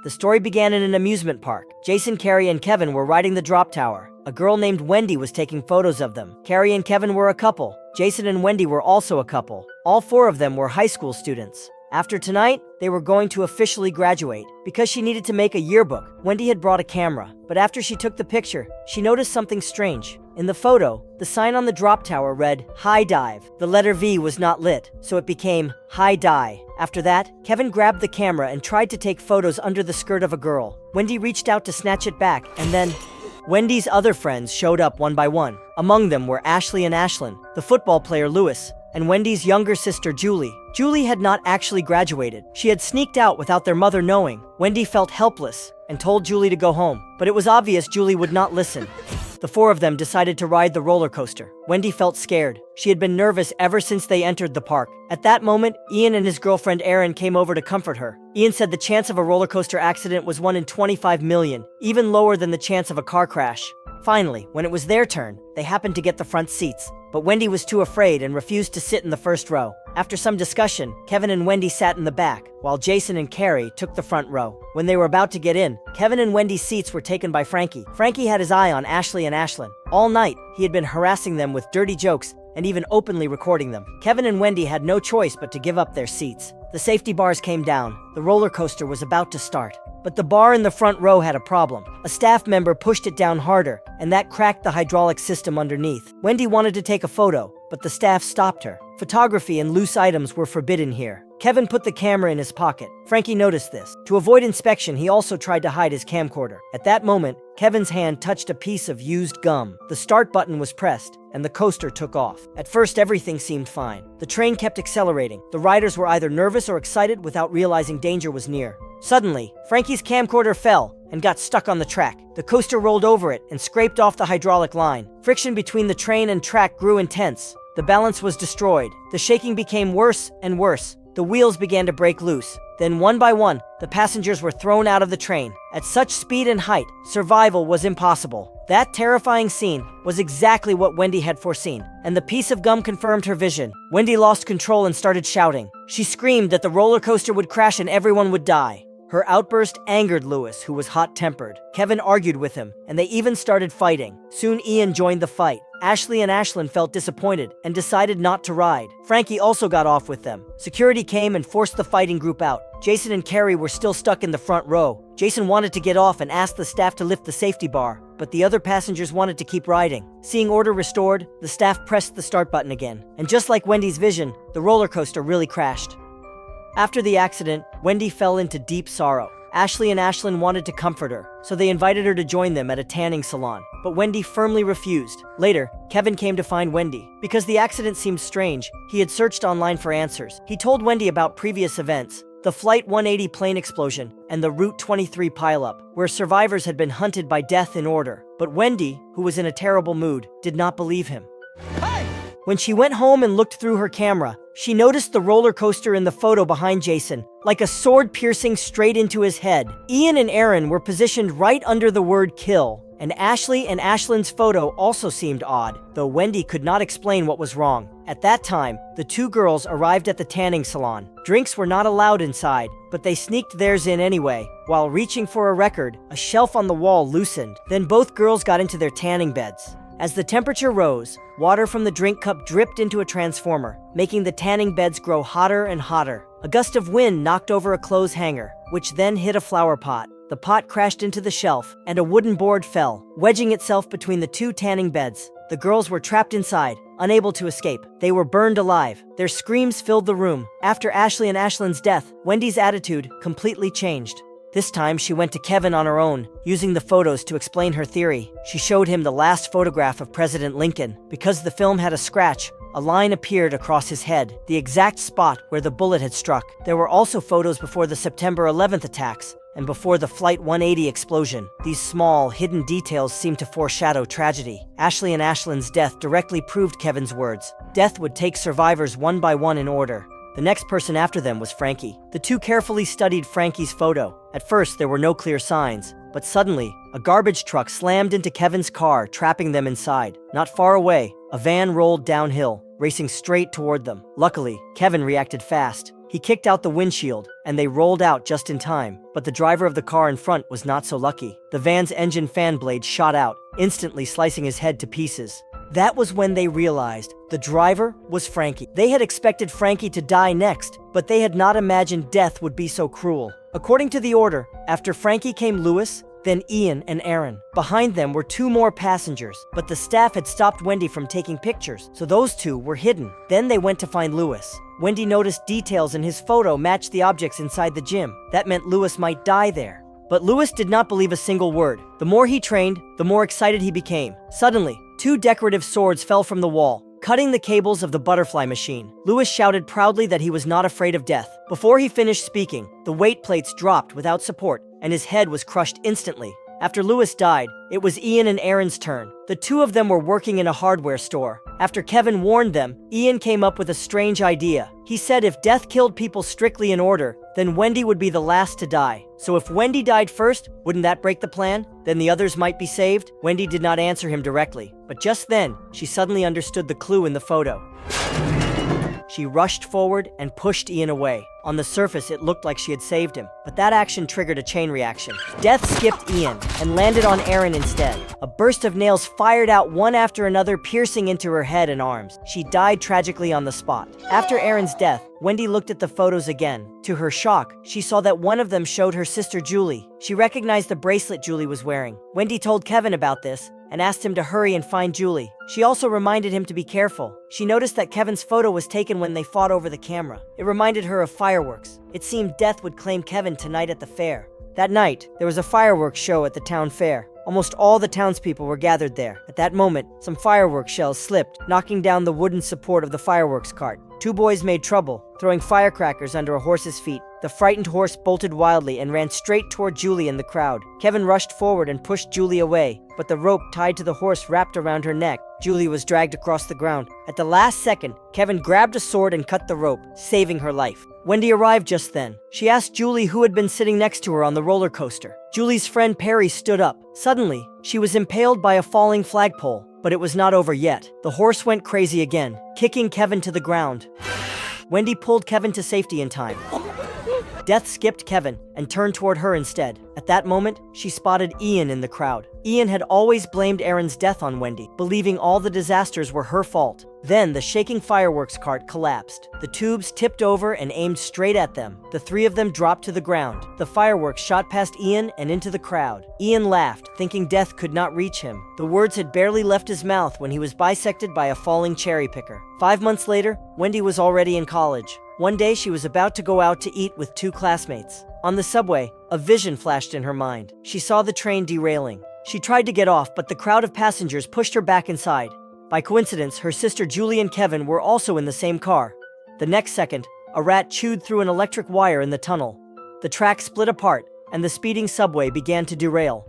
The story began in an amusement park. Jason, Carrie, and Kevin were riding the drop tower. A girl named Wendy was taking photos of them. Carrie and Kevin were a couple. Jason and Wendy were also a couple. All four of them were high school students. After tonight, they were going to officially graduate. Because she needed to make a yearbook, Wendy had brought a camera. But after she took the picture, she noticed something strange. In the photo, the sign on the drop tower read, "High Dive." The letter V was not lit, so it became High Die. After that, Kevin grabbed the camera and tried to take photos under the skirt of a girl. Wendy reached out to snatch it back, and then Wendy's other friends showed up one by one. Among them were Ashley and Ashlyn, the football player Lewis, and Wendy's younger sister Julie. Julie had not actually graduated. She had sneaked out without their mother knowing. Wendy felt helpless and told Julie to go home, but it was obvious Julie would not listen. The four of them decided to ride the roller coaster. Wendy felt scared. She had been nervous ever since they entered the park. At that moment, Ian and his girlfriend Erin came over to comfort her. Ian said the chance of a roller coaster accident was 1 in 25 million, even lower than the chance of a car crash. Finally, when it was their turn, they happened to get the front seats. But Wendy was too afraid and refused to sit in the first row. After some discussion, Kevin and Wendy sat in the back, while Jason and Carrie took the front row. When they were about to get in, Kevin and Wendy's seats were taken by Frankie. Frankie had his eye on Ashley and Ashlyn. All night, he had been harassing them with dirty jokes and even openly recording them. Kevin and Wendy had no choice but to give up their seats. The safety bars came down. The roller coaster was about to start. But the bar in the front row had a problem. A staff member pushed it down harder, and that cracked the hydraulic system underneath. Wendy wanted to take a photo, but the staff stopped her. Photography and loose items were forbidden here. Kevin put the camera in his pocket. Frankie noticed this. To avoid inspection, he also tried to hide his camcorder. At that moment, Kevin's hand touched a piece of used gum. The start button was pressed, and the coaster took off. At first, everything seemed fine. The train kept accelerating. The riders were either nervous or excited without realizing danger was near. Suddenly, Frankie's camcorder fell and got stuck on the track. The coaster rolled over it and scraped off the hydraulic line. Friction between the train and track grew intense. The balance was destroyed. The shaking became worse and worse. The wheels began to break loose. Then one by one, the passengers were thrown out of the train. At such speed and height, survival was impossible. That terrifying scene was exactly what Wendy had foreseen, and the piece of gum confirmed her vision. Wendy lost control and started shouting. She screamed that the roller coaster would crash and everyone would die. Her outburst angered Lewis, who was hot-tempered. Kevin argued with him, and they even started fighting. Soon Ian joined the fight. Ashley and Ashlyn felt disappointed and decided not to ride. Frankie also got off with them. Security came and forced the fighting group out. Jason and Carrie were still stuck in the front row. Jason wanted to get off and asked the staff to lift the safety bar, but the other passengers wanted to keep riding. Seeing order restored, the staff pressed the start button again. And just like Wendy's vision, the roller coaster really crashed. After the accident, Wendy fell into deep sorrow. Ashley and Ashlyn wanted to comfort her, so they invited her to join them at a tanning salon. But Wendy firmly refused. Later, Kevin came to find Wendy. Because the accident seemed strange, he had searched online for answers. He told Wendy about previous events, the Flight 180 plane explosion, and the Route 23 pileup, where survivors had been hunted by death in order. But Wendy, who was in a terrible mood, did not believe him. When she went home and looked through her camera, she noticed the roller coaster in the photo behind Jason, like a sword piercing straight into his head. Ian and Erin were positioned right under the word kill, and Ashley and Ashlyn's photo also seemed odd, though Wendy could not explain what was wrong. At that time, the two girls arrived at the tanning salon. Drinks were not allowed inside, but they sneaked theirs in anyway. While reaching for a record, a shelf on the wall loosened. Then both girls got into their tanning beds. As the temperature rose, water from the drink cup dripped into a transformer, making the tanning beds grow hotter and hotter. A gust of wind knocked over a clothes hanger, which then hit a flower pot. The pot crashed into the shelf, and a wooden board fell, wedging itself between the two tanning beds. The girls were trapped inside, unable to escape. They were burned alive. Their screams filled the room. After Ashley and Ashlyn's death, Wendy's attitude completely changed. This time, she went to Kevin on her own, using the photos to explain her theory. She showed him the last photograph of President Lincoln. Because the film had a scratch, a line appeared across his head, the exact spot where the bullet had struck. There were also photos before the September 11th attacks, and before the Flight 180 explosion. These small, hidden details seemed to foreshadow tragedy. Ashley and Ashlyn's death directly proved Kevin's words. Death would take survivors one by one in order. The next person after them was Frankie. The two carefully studied Frankie's photo. At first, there were no clear signs, but suddenly, a garbage truck slammed into Kevin's car, trapping them inside. Not far away, a van rolled downhill, racing straight toward them. Luckily, Kevin reacted fast. He kicked out the windshield, and they rolled out just in time. But the driver of the car in front was not so lucky. The van's engine fan blade shot out, instantly slicing his head to pieces. That was when they realized the driver was Frankie. They had expected Frankie to die next, but they had not imagined death would be so cruel. According to the order, after Frankie came Louis, then Ian and Aaron. Behind them were 2 more passengers, but the staff had stopped Wendy from taking pictures, so those 2 were hidden. Then they went to find Louis. Wendy noticed details in his photo matched the objects inside the gym. That meant Louis might die there. But Louis did not believe a single word. The more he trained, the more excited he became. Suddenly, 2 decorative swords fell from the wall, cutting the cables of the butterfly machine. Louis shouted proudly that he was not afraid of death. Before he finished speaking, the weight plates dropped without support, and his head was crushed instantly. After Louis died, it was Ian and Aaron's turn. The 2 of them were working in a hardware store. After Kevin warned them, Ian came up with a strange idea. He said if death killed people strictly in order, then Wendy would be the last to die. So if Wendy died first, wouldn't that break the plan? Then the others might be saved? Wendy did not answer him directly, but just then, she suddenly understood the clue in the photo. She rushed forward and pushed Ian away. On the surface, it looked like she had saved him, but that action triggered a chain reaction. Death skipped Ian and landed on Aaron instead. A burst of nails fired out one after another, piercing into her head and arms. She died tragically on the spot. After Aaron's death, Wendy looked at the photos again. To her shock, she saw that one of them showed her sister Julie. She recognized the bracelet Julie was wearing. Wendy told Kevin about this and asked him to hurry and find Julie. She also reminded him to be careful. She noticed that Kevin's photo was taken when they fought over the camera. It reminded her of fireworks. It seemed death would claim Kevin tonight at the fair. That night, there was a fireworks show at the town fair. Almost all the townspeople were gathered there. At that moment, some fireworks shells slipped, knocking down the wooden support of the fireworks cart. 2 boys made trouble, throwing firecrackers under a horse's feet. The frightened horse bolted wildly and ran straight toward Julie in the crowd. Kevin rushed forward and pushed Julie away, but the rope tied to the horse wrapped around her neck. Julie was dragged across the ground. At the last second, Kevin grabbed a sword and cut the rope, saving her life. Wendy arrived just then. She asked Julie who had been sitting next to her on the roller coaster. Julie's friend Perry stood up. Suddenly, she was impaled by a falling flagpole, but it was not over yet. The horse went crazy again, kicking Kevin to the ground. Wendy pulled Kevin to safety in time. Death skipped Kevin and turned toward her instead. At that moment, she spotted Ian in the crowd. Ian had always blamed Aaron's death on Wendy, believing all the disasters were her fault. Then the shaking fireworks cart collapsed. The tubes tipped over and aimed straight at them. The 3 of them dropped to the ground. The fireworks shot past Ian and into the crowd. Ian laughed, thinking death could not reach him. The words had barely left his mouth when he was bisected by a falling cherry picker. 5 months later, Wendy was already in college. One day, she was about to go out to eat with 2 classmates. On the subway, a vision flashed in her mind. She saw the train derailing. She tried to get off, but the crowd of passengers pushed her back inside. By coincidence, her sister Julie and Kevin were also in the same car. The next second, a rat chewed through an electric wire in the tunnel. The track split apart, and the speeding subway began to derail.